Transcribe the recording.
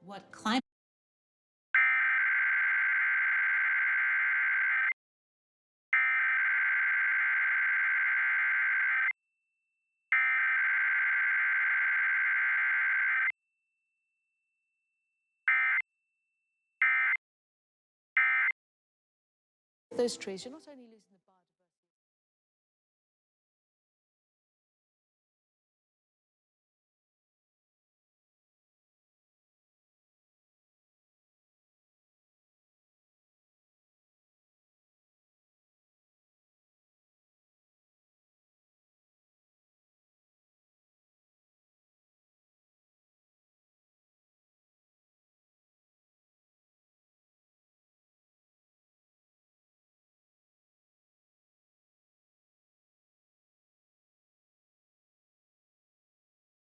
What climate those trees, you're not only losing the biodiversity.